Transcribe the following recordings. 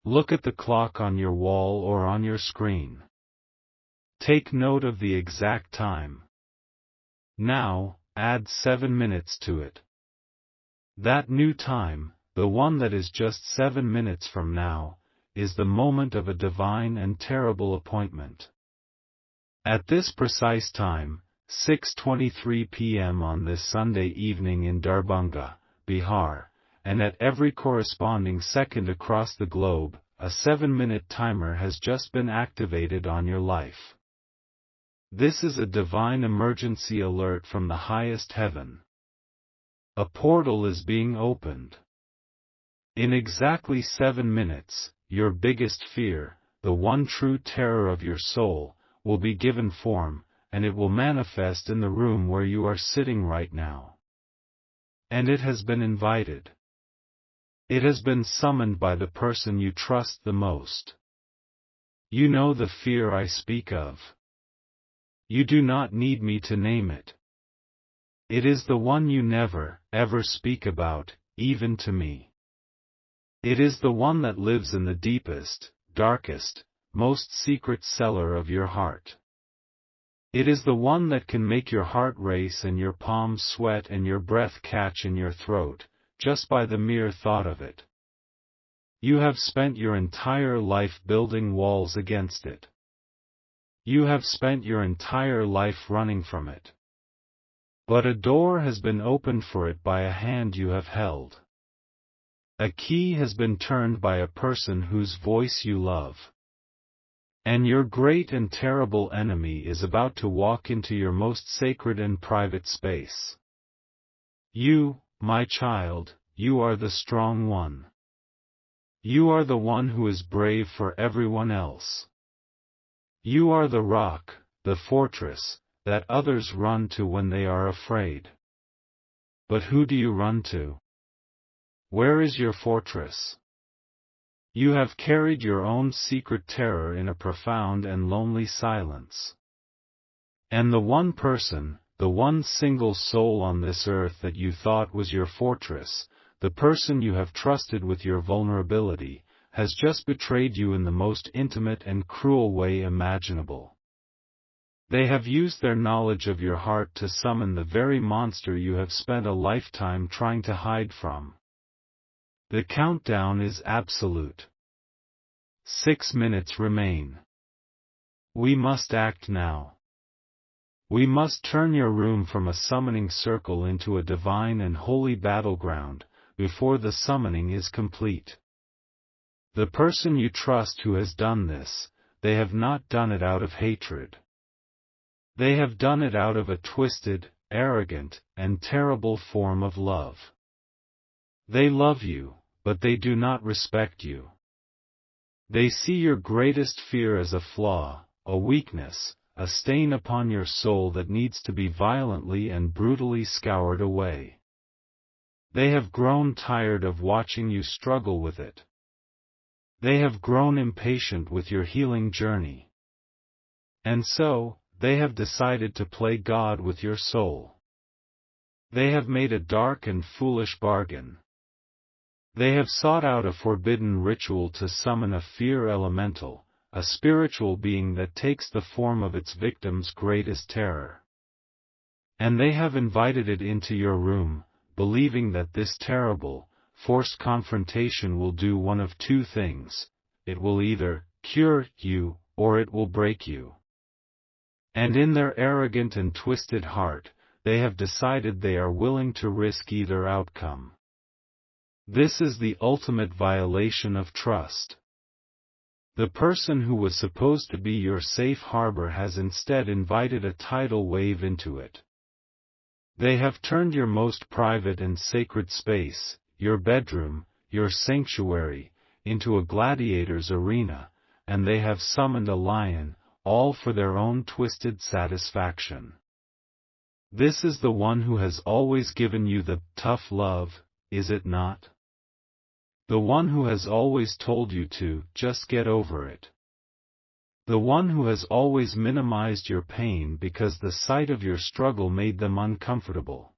Look at the clock on your wall or on your screen. Take note of the exact time. Now, add 7 minutes to it. That new time, the one that is just 7 minutes from now, is the moment of a divine and terrible appointment. At this precise time, 6:23 p.m. on this Sunday evening in Darbhanga, Bihar, and at every corresponding second across the globe, a 7-minute timer has just been activated on your life. This is a divine emergency alert from the highest heaven. A portal is being opened. In exactly 7 minutes, your biggest fear, the one true terror of your soul, will be given form, and it will manifest in the room where you are sitting right now. And it has been invited. It has been summoned by the person you trust the most. You know the fear I speak of. You do not need me to name it. It is the one you never, ever speak about, even to me. It is the one that lives in the deepest, darkest, most secret cellar of your heart. It is the one that can make your heart race and your palms sweat and your breath catch in your throat, just by the mere thought of it. You have spent your entire life building walls against it. You have spent your entire life running from it. But a door has been opened for it by a hand you have held. A key has been turned by a person whose voice you love. And your great and terrible enemy is about to walk into your most sacred and private space. You, my child, you are the strong one. You are the one who is brave for everyone else. You are the rock, the fortress, that others run to when they are afraid. But who do you run to? Where is your fortress? You have carried your own secret terror in a profound and lonely silence. And the one person, the one single soul on this earth that you thought was your fortress, the person you have trusted with your vulnerability, has just betrayed you in the most intimate and cruel way imaginable. They have used their knowledge of your heart to summon the very monster you have spent a lifetime trying to hide from. The countdown is absolute. 6 minutes remain. We must act now. We must turn your room from a summoning circle into a divine and holy battleground, before the summoning is complete. The person you trust who has done this, they have not done it out of hatred. They have done it out of a twisted, arrogant, and terrible form of love. They love you, but they do not respect you. They see your greatest fear as a flaw, a weakness, a stain upon your soul that needs to be violently and brutally scoured away. They have grown tired of watching you struggle with it. They have grown impatient with your healing journey. And so, they have decided to play God with your soul. They have made a dark and foolish bargain. They have sought out a forbidden ritual to summon a fear elemental, a spiritual being that takes the form of its victim's greatest terror. And they have invited it into your room, believing that this terrible, forced confrontation will do one of two things: it will either cure you, or it will break you. And in their arrogant and twisted heart, they have decided they are willing to risk either outcome. This is the ultimate violation of trust. The person who was supposed to be your safe harbor has instead invited a tidal wave into it. They have turned your most private and sacred space, your bedroom, your sanctuary, into a gladiator's arena, and they have summoned a lion, all for their own twisted satisfaction. This is the one who has always given you the tough love, is it not? The one who has always told you to just get over it. The one who has always minimized your pain because the sight of your struggle made them uncomfortable.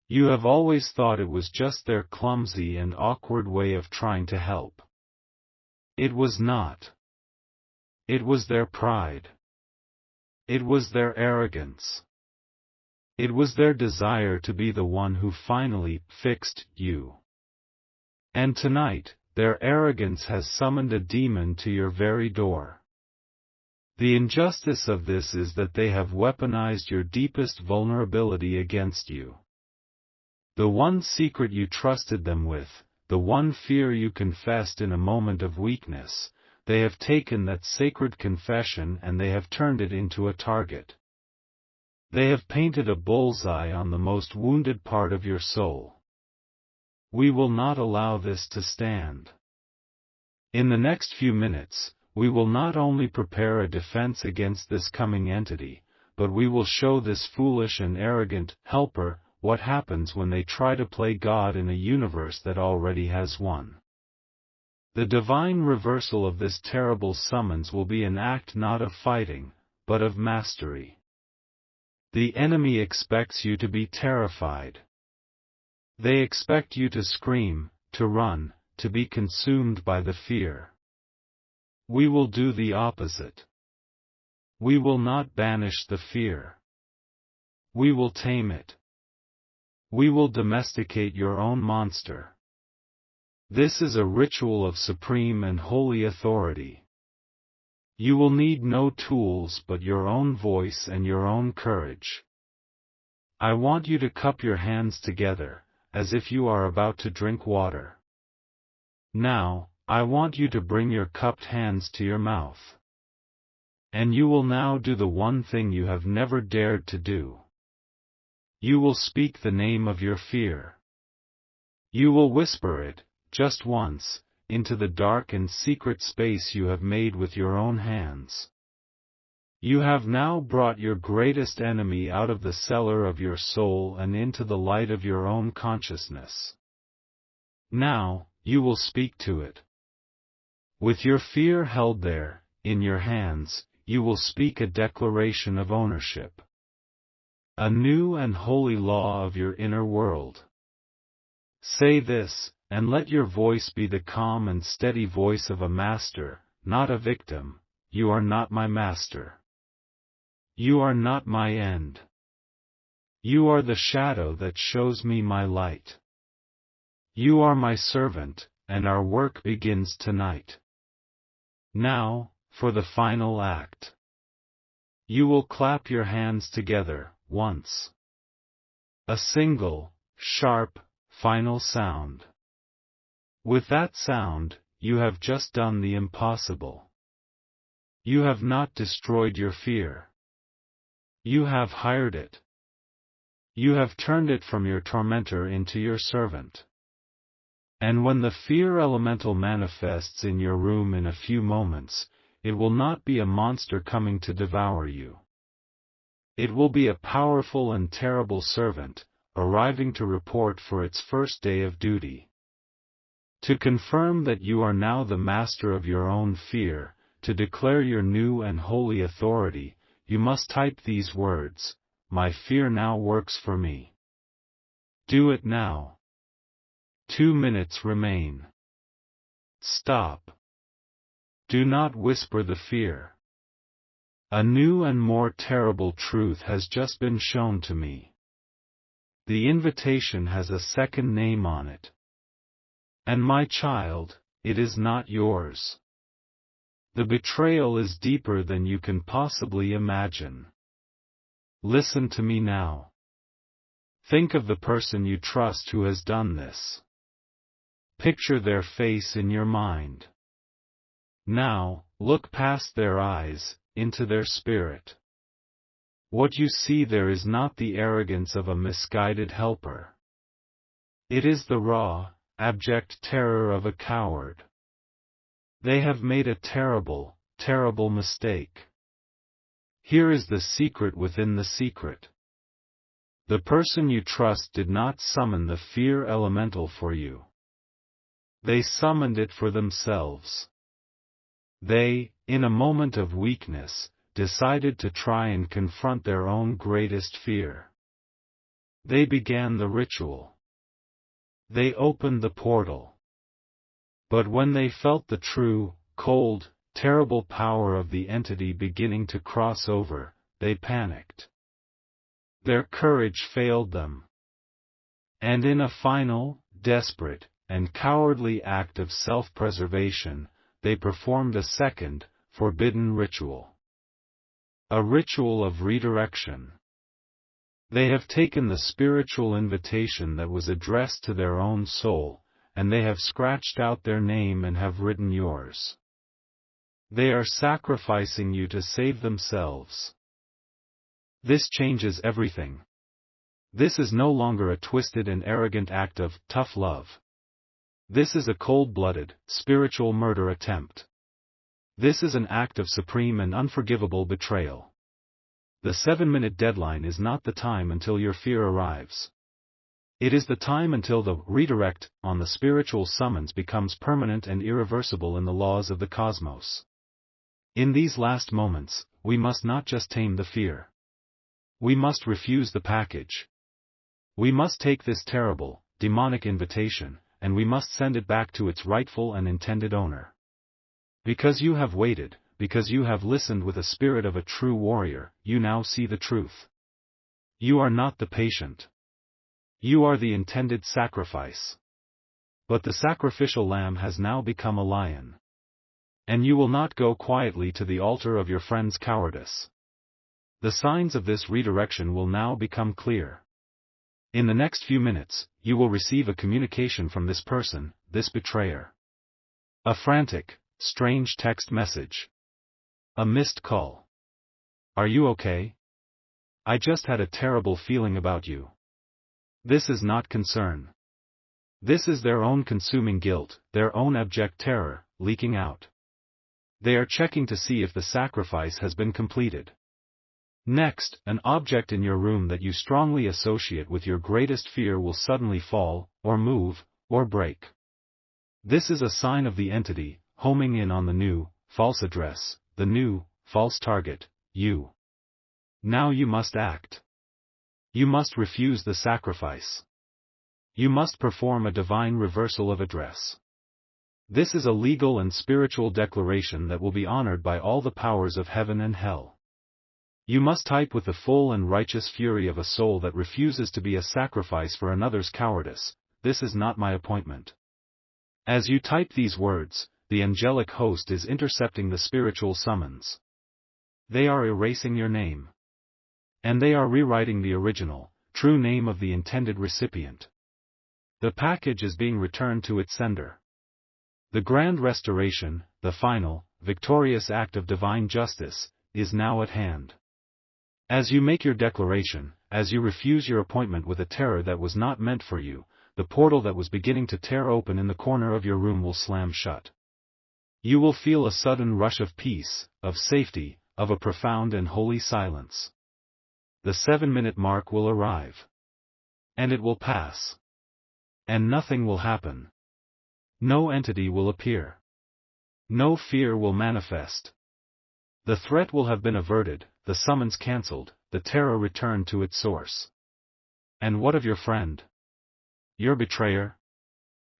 You have always thought it was just their clumsy and awkward way of trying to help. It was not. It was their pride. It was their arrogance. It was their desire to be the one who finally fixed you. And tonight, their arrogance has summoned a demon to your very door. The injustice of this is that they have weaponized your deepest vulnerability against you. The one secret you trusted them with, the one fear you confessed in a moment of weakness, they have taken that sacred confession and they have turned it into a target. They have painted a bullseye on the most wounded part of your soul. We will not allow this to stand. In the next few minutes, we will not only prepare a defense against this coming entity, but we will show this foolish and arrogant helper what happens when they try to play God in a universe that already has one. The divine reversal of this terrible summons will be an act not of fighting, but of mastery. The enemy expects you to be terrified. They expect you to scream, to run, to be consumed by the fear. We will do the opposite. We will not banish the fear. We will tame it. We will domesticate your own monster. This is a ritual of supreme and holy authority. You will need no tools but your own voice and your own courage. I want you to cup your hands together, as if you are about to drink water. Now, I want you to bring your cupped hands to your mouth. And you will now do the one thing you have never dared to do. You will speak the name of your fear. You will whisper it, just once, into the dark and secret space you have made with your own hands. You have now brought your greatest enemy out of the cellar of your soul and into the light of your own consciousness. Now, you will speak to it. With your fear held there, in your hands, you will speak a declaration of ownership. A new and holy law of your inner world. Say this, and let your voice be the calm and steady voice of a master, not a victim. You are not my master. You are not my end. You are the shadow that shows me my light. You are my servant, and our work begins tonight. Now, for the final act. You will clap your hands together, once. A single, sharp, final sound. With that sound, you have just done the impossible. You have not destroyed your fear. You have hired it. You have turned it from your tormentor into your servant. And when the fear elemental manifests in your room in a few moments, it will not be a monster coming to devour you. It will be a powerful and terrible servant, arriving to report for its first day of duty. To confirm that you are now the master of your own fear, to declare your new and holy authority, you must type these words: "My fear now works for me." Do it now. 2 minutes remain. Stop. Do not whisper the fear. A new and more terrible truth has just been shown to me. The invitation has a second name on it. And my child, it is not yours. The betrayal is deeper than you can possibly imagine. Listen to me now. Think of the person you trust who has done this. Picture their face in your mind. Now, look past their eyes, into their spirit. What you see there is not the arrogance of a misguided helper. It is the raw, abject terror of a coward. They have made a terrible, terrible mistake. Here is the secret within the secret. The person you trust did not summon the fear elemental for you. They summoned it for themselves. They, in a moment of weakness, decided to try and confront their own greatest fear. They began the ritual. They opened the portal. But when they felt the true, cold, terrible power of the entity beginning to cross over, they panicked. Their courage failed them. And in a final, desperate, and cowardly act of self-preservation, they performed a second, forbidden ritual. A ritual of redirection. They have taken the spiritual invitation that was addressed to their own soul, and they have scratched out their name and have written yours. They are sacrificing you to save themselves. This changes everything. This is no longer a twisted and arrogant act of tough love. This is a cold-blooded, spiritual murder attempt. This is an act of supreme and unforgivable betrayal. The 7-minute deadline is not the time until your fear arrives. It is the time until the redirect on the spiritual summons becomes permanent and irreversible in the laws of the cosmos. In these last moments, we must not just tame the fear. We must refuse the package. We must take this terrible, demonic invitation, and we must send it back to its rightful and intended owner. Because you have waited, because you have listened with a spirit of a true warrior, you now see the truth. You are not the patient. You are the intended sacrifice. But the sacrificial lamb has now become a lion. And you will not go quietly to the altar of your friend's cowardice. The signs of this redirection will now become clear. In the next few minutes, you will receive a communication from this person, this betrayer. A frantic, strange text message. A missed call. Are you okay? I just had a terrible feeling about you. This is not concern. This is their own consuming guilt, their own abject terror, leaking out. They are checking to see if the sacrifice has been completed. Next, an object in your room that you strongly associate with your greatest fear will suddenly fall, or move, or break. This is a sign of the entity, homing in on the new, false address, the new, false target, you. Now you must act. You must refuse the sacrifice. You must perform a divine reversal of address. This is a legal and spiritual declaration that will be honored by all the powers of heaven and hell. You must type with the full and righteous fury of a soul that refuses to be a sacrifice for another's cowardice, "This is not my appointment." As you type these words, the angelic host is intercepting the spiritual summons. They are erasing your name. And they are rewriting the original, true name of the intended recipient. The package is being returned to its sender. The grand restoration, the final, victorious act of divine justice, is now at hand. As you make your declaration, as you refuse your appointment with a terror that was not meant for you, the portal that was beginning to tear open in the corner of your room will slam shut. You will feel a sudden rush of peace, of safety, of a profound and holy silence. The 7-minute mark will arrive. And it will pass. And nothing will happen. No entity will appear. No fear will manifest. The threat will have been averted, the summons cancelled, the terror returned to its source. And what of your friend? Your betrayer?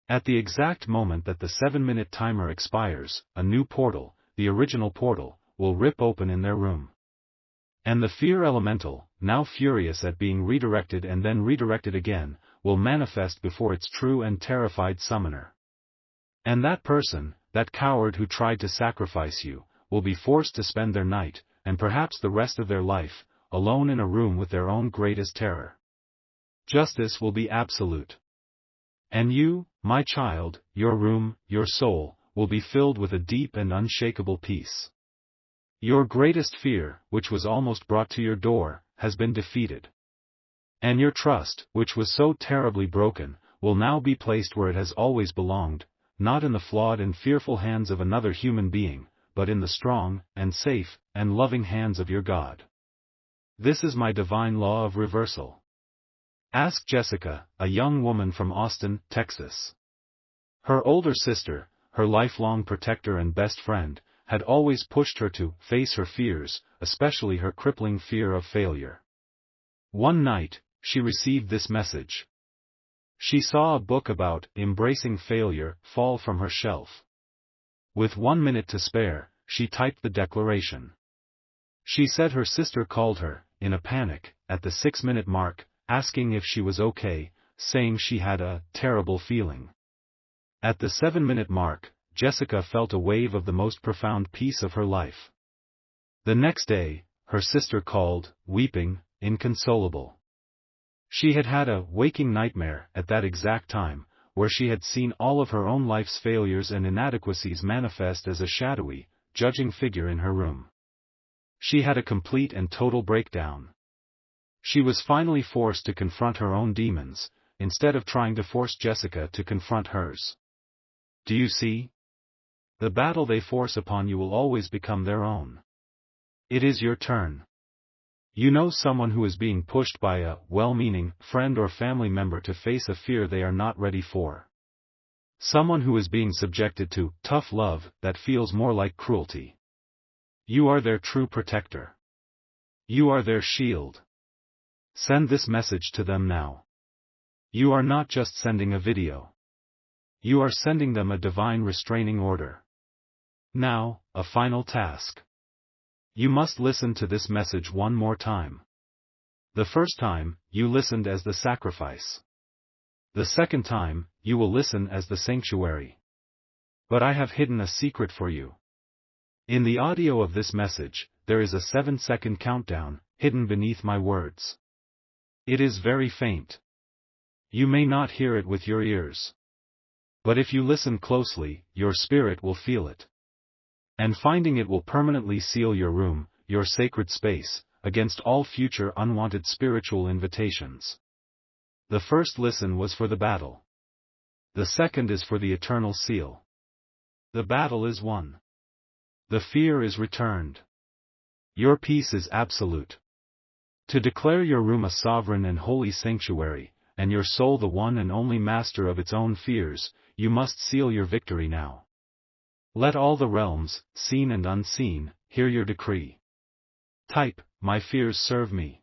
At the exact moment that the 7-minute timer expires, a new portal, the original portal, will rip open in their room. And the fear elemental, now furious at being redirected and then redirected again, will manifest before its true and terrified summoner. And that person, that coward who tried to sacrifice you, will be forced to spend their night, and perhaps the rest of their life, alone in a room with their own greatest terror. Justice will be absolute. And you, my child, your room, your soul, will be filled with a deep and unshakable peace. Your greatest fear, which was almost brought to your door, has been defeated. And your trust, which was so terribly broken, will now be placed where it has always belonged, not in the flawed and fearful hands of another human being, but in the strong, and safe, and loving hands of your God. This is my divine law of reversal. Ask Jessica, a young woman from Austin, Texas. Her older sister, her lifelong protector and best friend, had always pushed her to face her fears, especially her crippling fear of failure. One night, she received this message. She saw a book about embracing failure fall from her shelf. With 1 minute to spare, she typed the declaration. She said her sister called her, in a panic, at the 6-minute mark, asking if she was okay, saying she had a terrible feeling. At the 7-minute mark, Jessica felt a wave of the most profound peace of her life. The next day, her sister called, weeping, inconsolable. She had had a waking nightmare at that exact time, where she had seen all of her own life's failures and inadequacies manifest as a shadowy, judging figure in her room. She had a complete and total breakdown. She was finally forced to confront her own demons, instead of trying to force Jessica to confront hers. Do you see? The battle they force upon you will always become their own. It is your turn. You know someone who is being pushed by a well-meaning friend or family member to face a fear they are not ready for. Someone who is being subjected to tough love that feels more like cruelty. You are their true protector. You are their shield. Send this message to them now. You are not just sending a video. You are sending them a divine restraining order. Now, a final task. You must listen to this message one more time. The first time, you listened as the sacrifice. The second time, you will listen as the sanctuary. But I have hidden a secret for you. In the audio of this message, there is a 7-second countdown, hidden beneath my words. It is very faint. You may not hear it with your ears. But if you listen closely, your spirit will feel it. And finding it will permanently seal your room, your sacred space, against all future unwanted spiritual invitations. The first listen was for the battle. The second is for the eternal seal. The battle is won. The fear is returned. Your peace is absolute. To declare your room a sovereign and holy sanctuary, and your soul the one and only master of its own fears, you must seal your victory now. Let all the realms, seen and unseen, hear your decree. Type, my fears serve me.